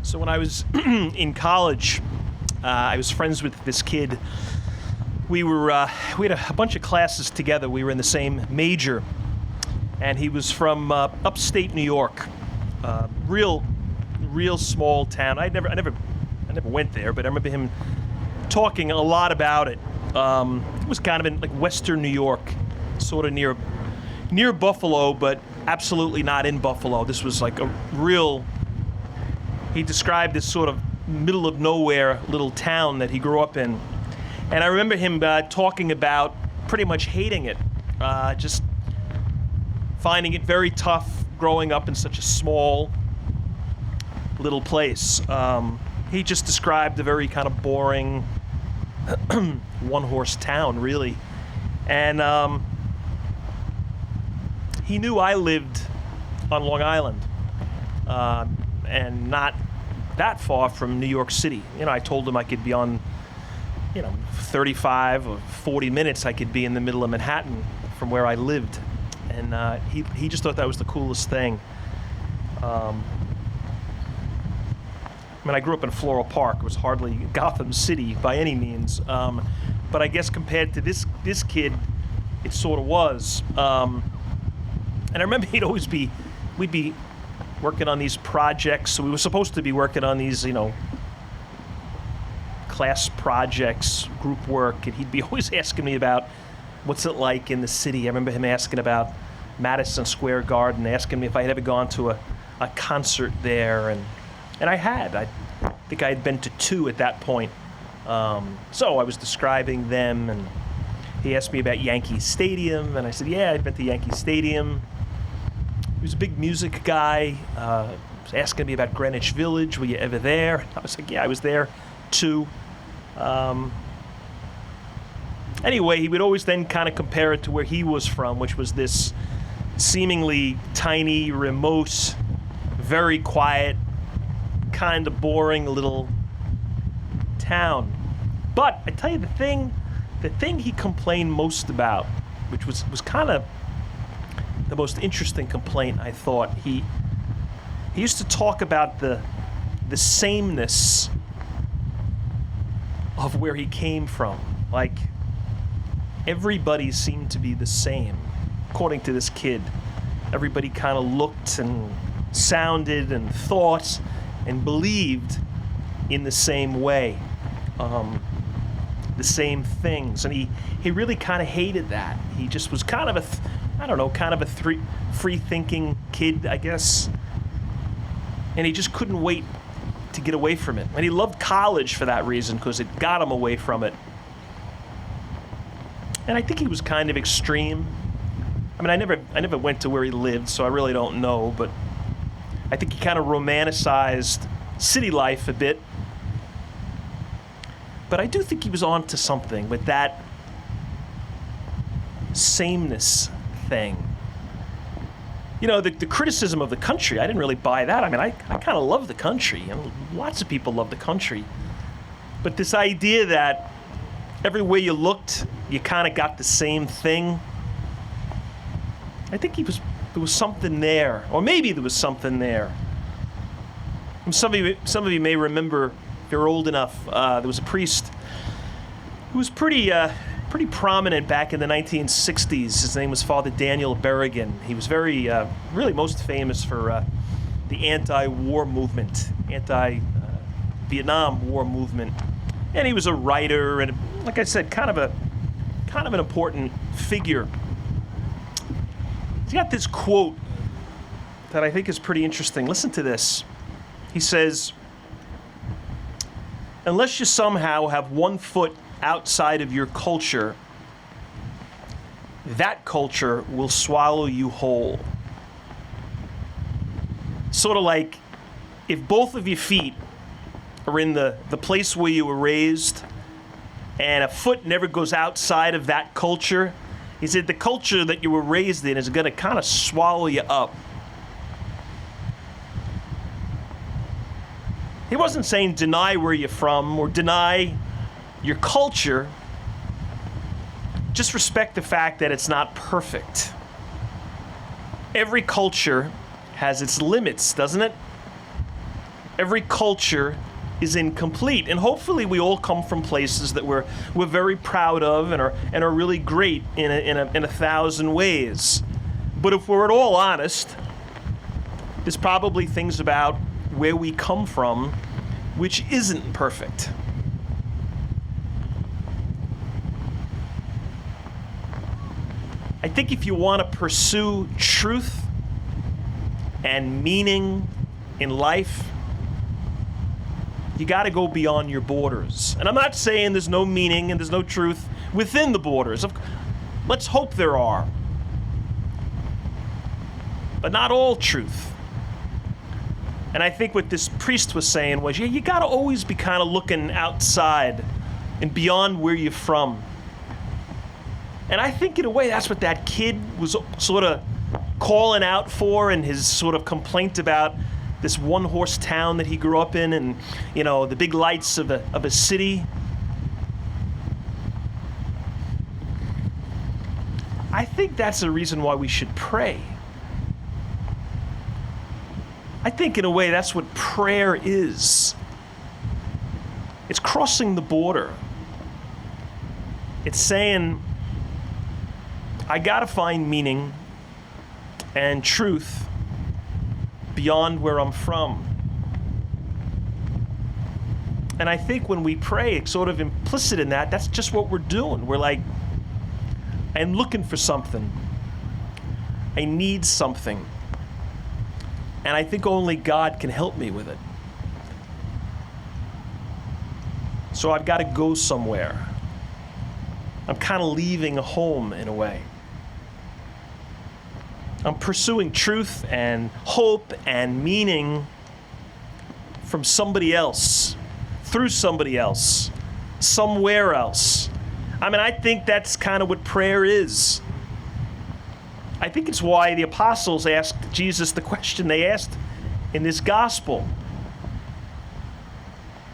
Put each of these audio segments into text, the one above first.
So when I was in college, I was friends with this kid. We had a bunch of classes together. We were in the same major, and he was from upstate New York, real small town. I never went there, but I remember him talking a lot about it. It was kind of in like Western New York, sort of near Buffalo, but absolutely not in Buffalo. This was like a real. He described this sort of middle of nowhere little town that he grew up in. And I remember him talking about pretty much hating it, just finding it very tough growing up in such a small little place. He just described a very kind of boring one-horse town, really. And he knew I lived on Long Island, and not that far from New York City. I told him I could be on, 35 or 40 minutes I could be in the middle of Manhattan from where I lived. And he just thought that was the coolest thing. I grew up in Floral Park. It was hardly Gotham City by any means. But I guess compared to this kid, it sort of was. And I remember we'd be working on these projects. So we were supposed to be working on these, class projects, group work, and he'd be always asking me about what's it like in the city. I remember him asking about Madison Square Garden, asking me if I had ever gone to a concert there, and I had. I think I had been to 2 at that point. So I was describing them, and he asked me about Yankee Stadium, and I said, yeah, I'd been to Yankee Stadium. He was a big music guy. Was asking me about Greenwich Village. Were you ever there? And I was like, yeah, I was there too. Anyway, he would always then kind of compare it to where he was from, which was this seemingly tiny, remote, very quiet, kind of boring little town. But I tell you, the thing he complained most about, which was kind of the most interesting complaint, I thought, he used to talk about the sameness of where he came from. Like, everybody seemed to be the same, according to this kid. Everybody kind of looked and sounded and thought and believed in the same way, the same things. And he really kind of hated that. He just was kind of a free-thinking kid, I guess. And he just couldn't wait to get away from it. And he loved college for that reason, because it got him away from it. And I think he was kind of extreme. I never went to where he lived, so I really don't know, but I think he kind of romanticized city life a bit. But I do think he was on to something with that sameness thing. The criticism of the country, I didn't really buy that. I kind of love the country, and lots of people love the country. But this idea that everywhere you looked, you kind of got the same thing, I think there was something there, or maybe there was something there. And some of you may remember, if you're old enough, there was a priest who was pretty prominent back in the 1960s. His name was Father Daniel Berrigan. He was really most famous for the anti-war movement, anti-Vietnam War movement. And he was a writer, and like I said, kind of an important figure. He's got this quote that I think is pretty interesting. Listen to this. He says, "Unless you somehow have one foot outside of your culture, that culture will swallow you whole." Sort of like if both of your feet are in the place where you were raised and a foot never goes outside of that culture, he said the culture that you were raised in is going to kind of swallow you up. He wasn't saying deny where you're from or deny your culture. Just respect the fact that it's not perfect. Every culture has its limits, doesn't it? Every culture is incomplete. And hopefully we all come from places that we're very proud of and are really great in a thousand ways. But if we're at all honest, there's probably things about where we come from which isn't perfect. I think if you want to pursue truth and meaning in life, you got to go beyond your borders. And I'm not saying there's no meaning and there's no truth within the borders. Let's hope there are. But not all truth. And I think what this priest was saying was, you got to always be kind of looking outside and beyond where you're from. And I think in a way that's what that kid was sort of calling out for in his sort of complaint about this one-horse town that he grew up in and, the big lights of a city. I think that's the reason why we should pray. I think in a way that's what prayer is. It's crossing the border. It's saying, I gotta find meaning and truth beyond where I'm from. And I think when we pray, it's sort of implicit in that. That's just what we're doing. We're like, I'm looking for something. I need something. And I think only God can help me with it. So I've got to go somewhere. I'm kind of leaving home in a way. I'm pursuing truth and hope and meaning from somebody else, through somebody else, somewhere else. I think that's kind of what prayer is. I think it's why the apostles asked Jesus the question they asked in this gospel.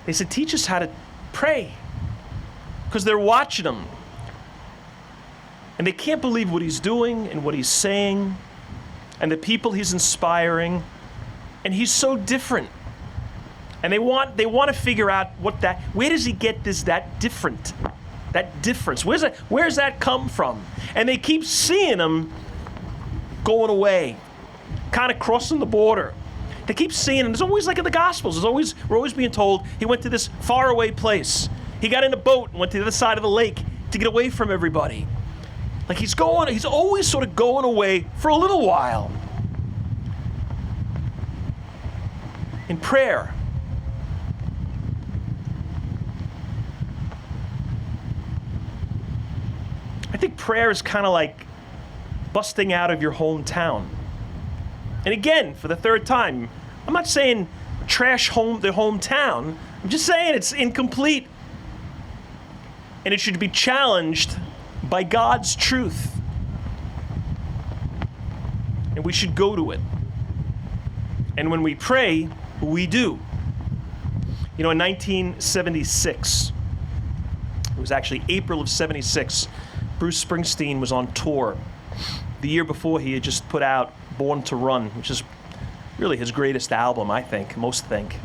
They said, teach us how to pray. Because they're watching him. And they can't believe what he's doing and what he's saying and the people he's inspiring. And he's so different. And they want to figure out where does he get that difference? Where's that come from? And they keep seeing him going away, kind of crossing the border. They keep seeing him. There's always, like in the Gospels, we're always being told he went to this faraway place. He got in a boat and went to the other side of the lake to get away from everybody. Like he's always sort of going away for a little while. In prayer, I think prayer is kind of like busting out of your hometown. And again, for the third time, I'm not saying trash the hometown. I'm just saying it's incomplete. And it should be challenged by God's truth. And we should go to it. And when we pray, we do. In 1976, it was actually April of 76, Bruce Springsteen was on tour. The year before, he had just put out Born to Run, which is really his greatest album, I think, most think.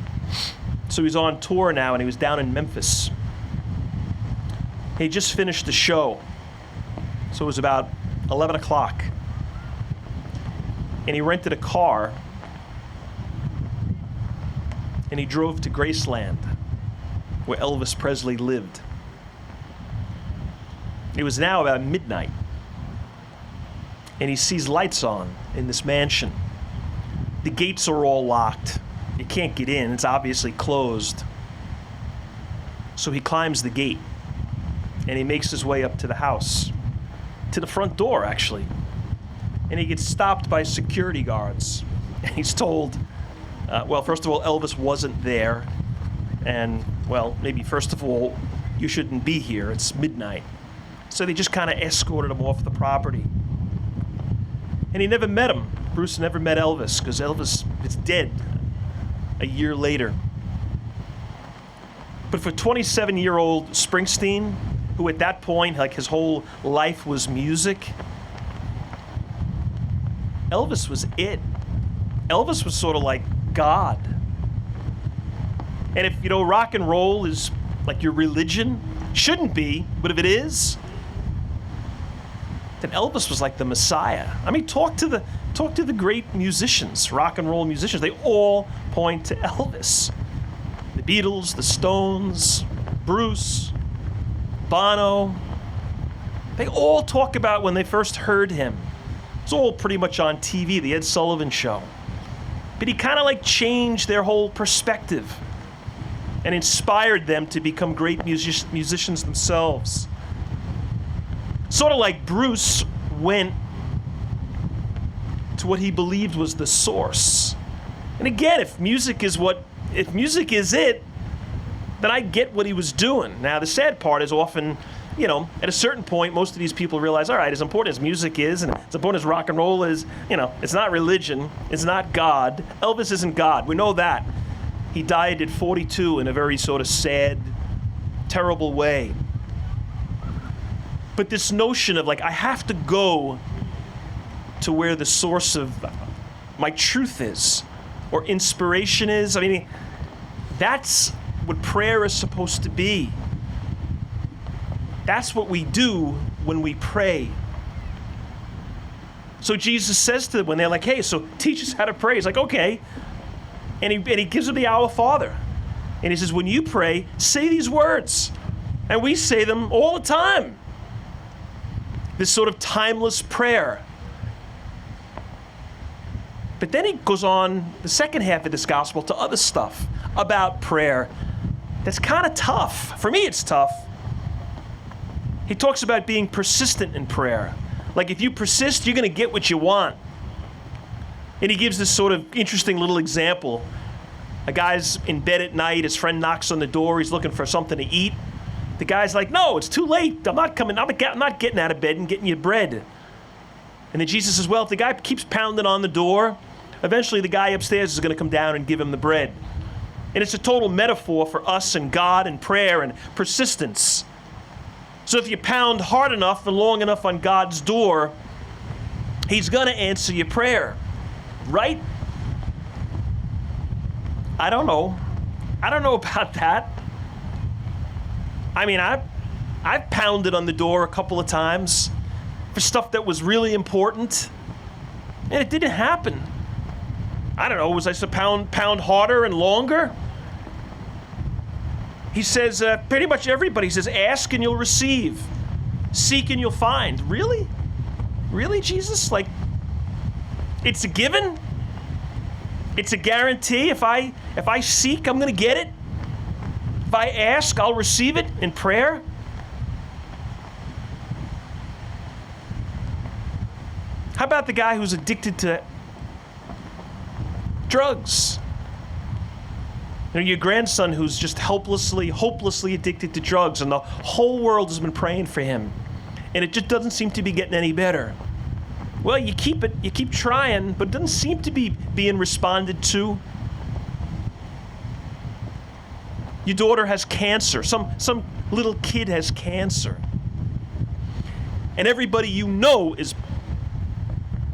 So he's on tour now, and he was down in Memphis. He just finished the show. So it was about 11 o'clock. And he rented a car, and he drove to Graceland, where Elvis Presley lived. It was now about midnight. And he sees lights on in this mansion. The gates are all locked. You can't get in. It's obviously closed. So he climbs the gate. And he makes his way up to the house. To the front door, actually. And he gets stopped by security guards. And he's told, first of all, Elvis wasn't there. And, maybe first of all, you shouldn't be here. It's midnight. So they just kind of escorted him off the property. And he never met him. Bruce never met Elvis, because Elvis is dead a year later. But for 27-year-old Springsteen, who at that point, like his whole life was music, Elvis was it. Elvis was sort of like God. And if, rock and roll is like your religion, shouldn't be, but if it is, then Elvis was like the Messiah. I mean, talk to the great musicians, rock and roll musicians. They all point to Elvis. The Beatles, the Stones, Bruce, Bono. They all talk about when they first heard him. It's all pretty much on TV, the Ed Sullivan Show. But he kind of like changed their whole perspective and inspired them to become great musicians themselves. Sort of like Bruce went to what he believed was the source. And again, if music is it, then I get what he was doing. Now, the sad part is often, at a certain point, most of these people realize, all right, as important as music is, and as important as rock and roll is, it's not religion, it's not God. Elvis isn't God. We know that. He died at 42 in a very sort of sad, terrible way. But this notion of I have to go to where the source of my truth is, or inspiration is. I mean, that's what prayer is supposed to be. That's what we do when we pray. So Jesus says to them when they're like, hey, so teach us how to pray. He's like, okay. And he gives them the Our Father. And he says, when you pray, say these words. And we say them all the time. This sort of timeless prayer. But then he goes on the second half of this gospel to other stuff about prayer that's kind of tough. For me, it's tough. He talks about being persistent in prayer. Like if you persist, you're going to get what you want. And he gives this sort of interesting little example. A guy's in bed at night, his friend knocks on the door, he's looking for something to eat. The guy's like, no, it's too late. I'm not getting out of bed and getting you bread. And then Jesus says, well, if the guy keeps pounding on the door, eventually the guy upstairs is going to come down and give him the bread. And it's a total metaphor for us and God and prayer and persistence. So if you pound hard enough and long enough on God's door, he's going to answer your prayer. Right? I don't know. I don't know about that. I mean, I've pounded on the door a couple of times for stuff that was really important, and it didn't happen. I don't know, was I supposed to pound harder and longer? He says, pretty much everybody says, ask and you'll receive. Seek and you'll find. Really? Really, Jesus? Like, it's a given? It's a guarantee? If I seek, I'm going to get it? If I ask, I'll receive it in prayer? How about the guy who's addicted to drugs? Your grandson who's just hopelessly addicted to drugs, and the whole world has been praying for him, and it just doesn't seem to be getting any better. Well, you keep trying, but it doesn't seem to be being responded to. Your daughter has cancer. Some little kid has cancer. And everybody you know is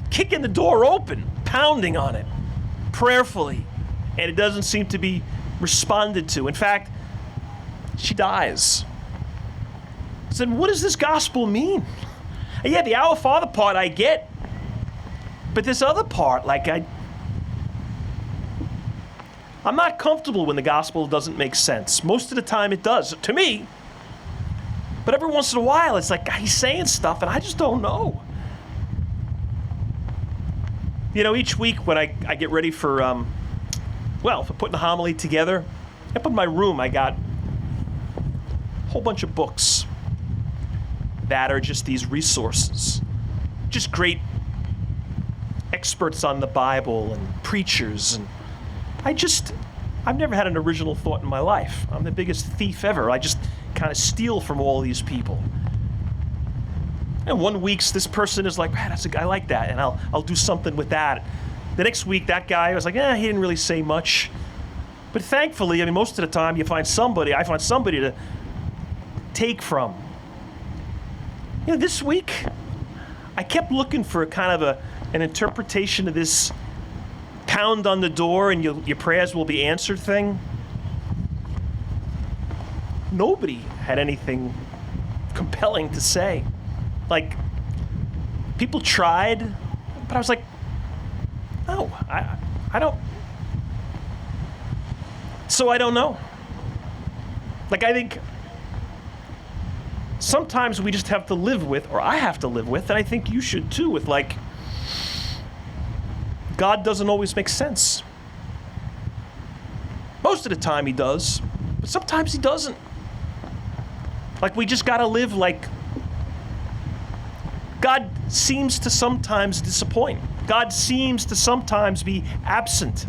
kicking the door open, pounding on it, prayerfully, and it doesn't seem to be responded to. In fact, she dies. I said, what does this gospel mean? And yeah, the Our Father part I get, but this other part, I'm not comfortable when the gospel doesn't make sense. Most of the time it does, to me. But every once in a while, it's like he's saying stuff and I just don't know. Each week when I get ready for putting a homily together, up in my room I got a whole bunch of books that are just these resources. Just great experts on the Bible and preachers. And I've never had an original thought in my life. I'm the biggest thief ever. I just kind of steal from all these people. And one week this person is like, I like that, and I'll do something with that. The next week that guy was like, he didn't really say much. But thankfully, most of the time I find somebody to take from. This week I kept looking for kind of an interpretation of this pound on the door and your prayers will be answered thing. nobody had anything compelling to say. Like, people tried, but I was like, no, I don't. So I don't know. Like, I think sometimes we just have to live with, or I have to live with, and I think you should too, with like, God doesn't always make sense. Most of the time he does, but sometimes he doesn't. Like, we just gotta live like God seems to sometimes disappoint. God seems to sometimes be absent.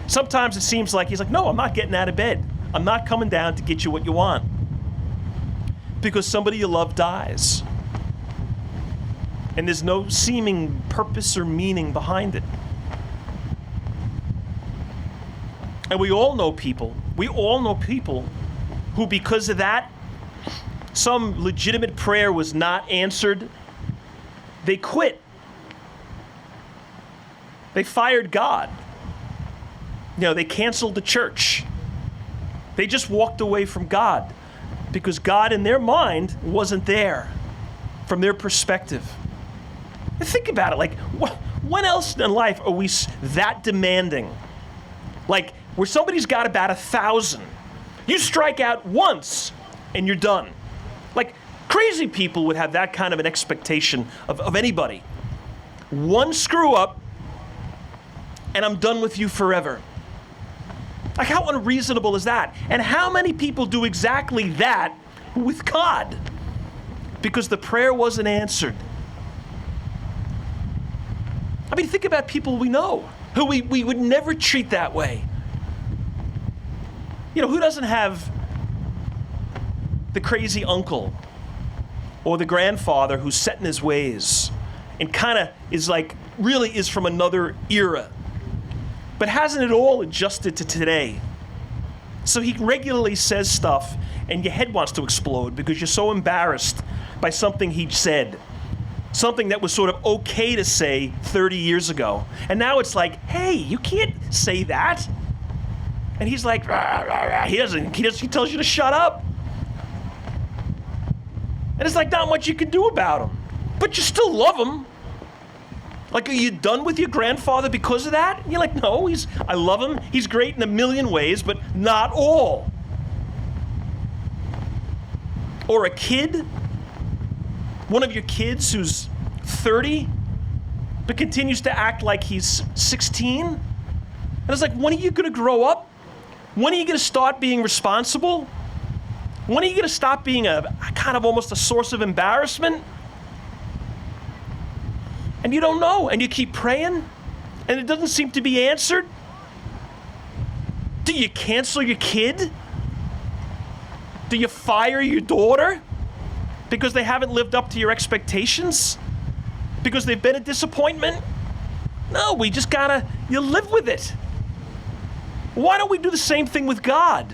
Sometimes it seems like he's like, no, I'm not getting out of bed. I'm not coming down to get you what you want. Because somebody you love dies. And there's no seeming purpose or meaning behind it. And we all know people who, because of that, some legitimate prayer was not answered, they quit. They fired God. You know, they canceled the church. They just walked away from God because God in their mind wasn't there from their perspective. And think about it, like, when else in life are we that demanding? Like, where somebody's got about 1,000, you strike out once and you're done. Like, crazy people would have that kind of an expectation of anybody. One screw up and I'm done with you forever. Like, how unreasonable is that? And how many people do exactly that with God? Because the prayer wasn't answered. I mean, think about people we know who we would never treat that way. You know, who doesn't have the crazy uncle or the grandfather who's set in his ways and kind of is like, really is from another era, but hasn't it all adjusted to today? So he regularly says stuff and your head wants to explode because you're so embarrassed by something he said. Something that was sort of okay to say 30 years ago. And now it's like, hey, you can't say that. And he's like, rah, rah, rah. He tells you to shut up. And it's like not much you can do about him. But you still love him. Like, are you done with your grandfather because of that? And you're like, no, I love him. He's great in a million ways, but not all. Or a kid, one of your kids who's 30, but continues to act like he's 16. And it's like, when are you gonna grow up? When are you gonna start being responsible? When are you gonna stop being a kind of almost a source of embarrassment? And you don't know, and you keep praying, and it doesn't seem to be answered. Do you cancel your kid? Do you fire your daughter because they haven't lived up to your expectations? Because they've been a disappointment? No, we just you live with it. Why don't we do the same thing with God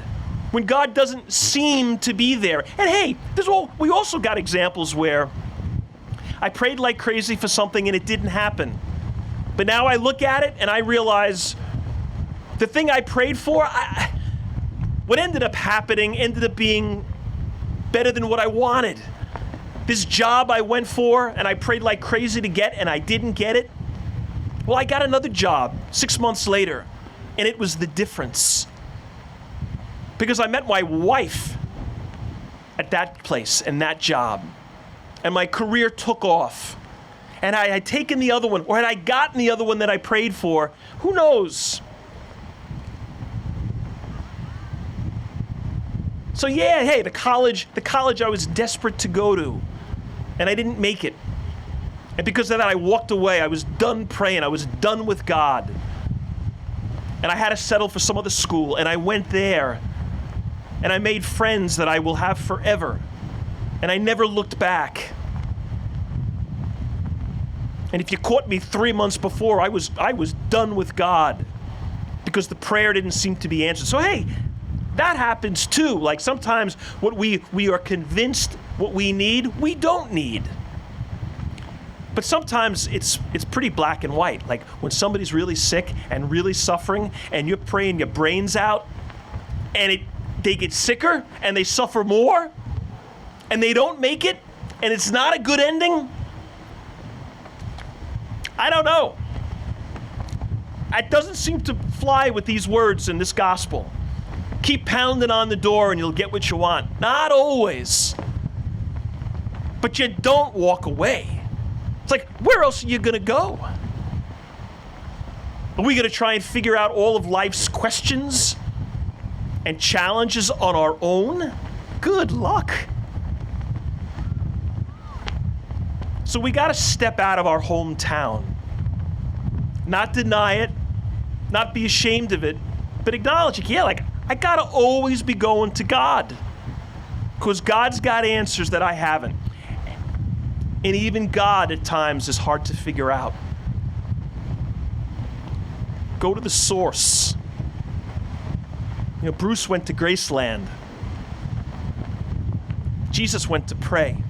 when God doesn't seem to be there? And hey, we also got examples where I prayed like crazy for something and it didn't happen. But now I look at it and I realize the thing I prayed for, what ended up happening ended up being better than what I wanted. This job I went for and I prayed like crazy to get and I didn't get it. Well, I got another job 6 months later and it was the difference. Because I met my wife at that place and that job. And my career took off. And I had taken the other one, or had I gotten the other one that I prayed for, who knows? So yeah, hey, the college I was desperate to go to, and I didn't make it. And because of that, I walked away. I was done praying. I was done with God. And I had to settle for some other school, and I went there, and I made friends that I will have forever. And I never looked back. And if you caught me 3 months before, I was done with God because the prayer didn't seem to be answered. So hey, that happens too. Like sometimes what we are convinced what we need, we don't need. But sometimes it's pretty black and white. Like when somebody's really sick and really suffering and you're praying your brains out and it they get sicker and they suffer more and they don't make it and it's not a good ending? I don't know. It doesn't seem to fly with these words in this gospel. Keep pounding on the door and you'll get what you want. Not always. But you don't walk away. It's like, where else are you going to go? Are we going to try and figure out all of life's questions and challenges on our own? Good luck. So we got to step out of our hometown. Not deny it, not be ashamed of it, but acknowledge it. Yeah, like, I got to always be going to God because God's got answers that I haven't. And even God at times is hard to figure out. Go to the source. You know, Bruce went to Graceland. Jesus went to pray.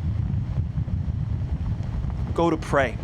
Go to pray.